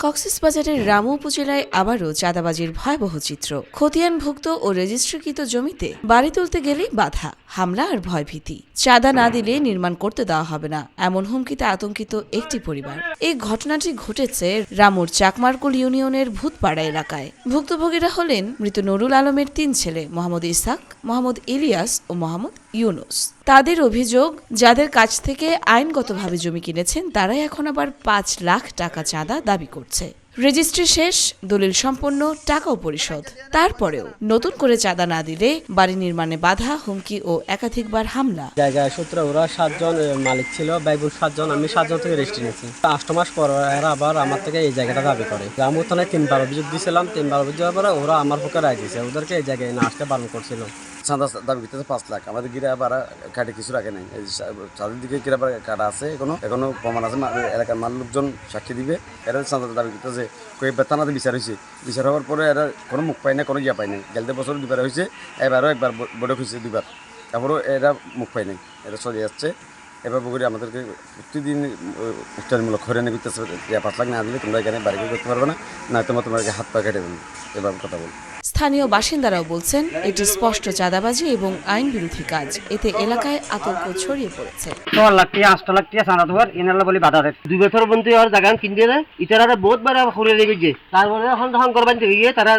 কক্সবাজারের রামু উপজেলায় আবারও চাঁদাবাজির ভয়াবহ চিত্র। খতিয়ানভুক্ত ও রেজিস্ট্রিকৃত জমিতে বাড়ি তুলতে গেলেই বাধা, হামলা আর ভয়ভীতি। চাঁদা না দিলে নির্মাণ করতে দেওয়া হবে না, এমন হুমকিতে আতঙ্কিত একটি পরিবার। এই ঘটনাটি ঘটেছে রামুর চাকমারকুল ইউনিয়নের ভূতপাড়া এলাকায়। ভুক্তভোগীরা হলেন মৃত নুরুল আলমের ৩ ছেলে মোহাম্মদ ইসাক, মোহাম্মদ ইলিয়াস ও মোহাম্মদ ইউনুস। তাদের অভিযোগ, যাদের কাছ থেকে আইনগতভাবে জমি কিনেছেন তারাই এখন আবার ৫ লাখ টাকা চাঁদা দাবি করছে। রেজিস্ট্রি শেষ, দলিল সম্পন্ন, টাকাও পরিশোধ। তারপরেও নতুন করে চাঁদা না দিলে বাড়ি নির্মাণে বাধা, হুমকি ও একাধিকবার হামলা। জায়গায় সূত্রে ওরা 7 জন মালিক ছিল, বাইবুল 7 জন, আমি 7 জন থেকে রেজিস্ট্রি নিয়েছি। 8 মাস পর এরা আবার আমার থেকে এই জায়গাটা দাবি করে। রামু থানায় 3বার অভিযোগ দিয়েছিলাম, 3বার অভিযোগ দেওয়ার পরে ওরা আমার পক্ষে রায় দিয়েছে, ওদেরকে এই জায়গায় না আসতে বারণ করছিল। চাঁদা দাবি করতেছে 5 লাখ। আমাদের গিরা ভাড়া কাটে কিছু রাখে নাই, চাঁদের দিকে গিরা ভাড়া কাটা আছে, এখনো প্রমাণ আছে, এলাকার লোকজন সাক্ষী দিবে। এরা চাঁদা দাবি করতেছে, কয়েকবার থানাতে বিচার হয়েছে, বিচার হওয়ার পরে এরা কোনো মুখ পায় না, কোনো ইয়া পায় নাই। গেলতে বছর 2বার হয়েছে, এবারও একবার বৈঠক হয়েছে 2বার, তারপরেও এরা মুখ পায় নাই, এরা চলে যাচ্ছে। এবার বগুড়ি আমাদেরকে প্রতিদিন উচ্চারণমূলক হয়রানি করতেছে, 5 লাখ না দিলে তোমরা এখানে বাড়ি করতে পারবে না, না তোমাকে হাত পা কেটে দেবে, এবার কথা বল। স্থানীয় বাসিন্দারাও বলছেন এটি স্পষ্ট চাঁদাবাজি এবং আইন বিরোধী কাজ। এতে এলাকায় আতঙ্ক ছড়িয়ে পড়েছে। 6 লাখ টাকা 8 লাখ টাকা চাঁদা দেওয়ার এনারা বলে বাধা দেয়। 2 বছর বন্ধু আর জায়গা কিনতে দেয়, ইতারা বহুত বার খুলে দিয়ে গিয়ে তারপরে এখন যখন করবেন গিয়ে তারা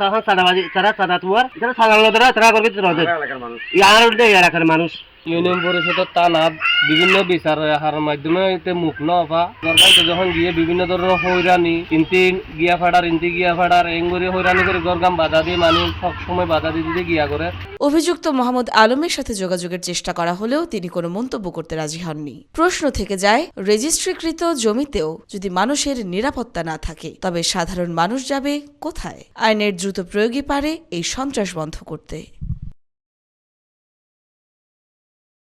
তখন চাঁদাবাজি, তারা চাঁদা তোয়ার যারা সাধারণ তারা করবে এলাকার মানুষ। ইউনিয়ন পরিষদের টানা বিভিন্ন বিচার হার মাধ্যমে মুখ নফা সরকার যখন গিয়ে বিভিন্ন ধরনের হয়রানি ইন্তি গিয়া ফাড়ার এঙ্গরি হয়রানি করে গরগাম বাধা দিয়ে মানুষ সবসময় বাধা দিতে গিয়া করে। অভিযুক্ত মোহাম্মদ আলমের সাথে যোগাযোগের চেষ্টা করা হলেও তিনি কোনো মন্তব্য করতে রাজি হননি। প্রশ্ন থেকে যায়, রেজিস্ট্রিকৃত জমিতেও যদি মানুষের নিরাপত্তা না থাকে তবে সাধারণ মানুষ যাবে কোথায়? আইনের দ্রুত প্রয়োগই পারে এই সন্ত্রাস বন্ধ করতে।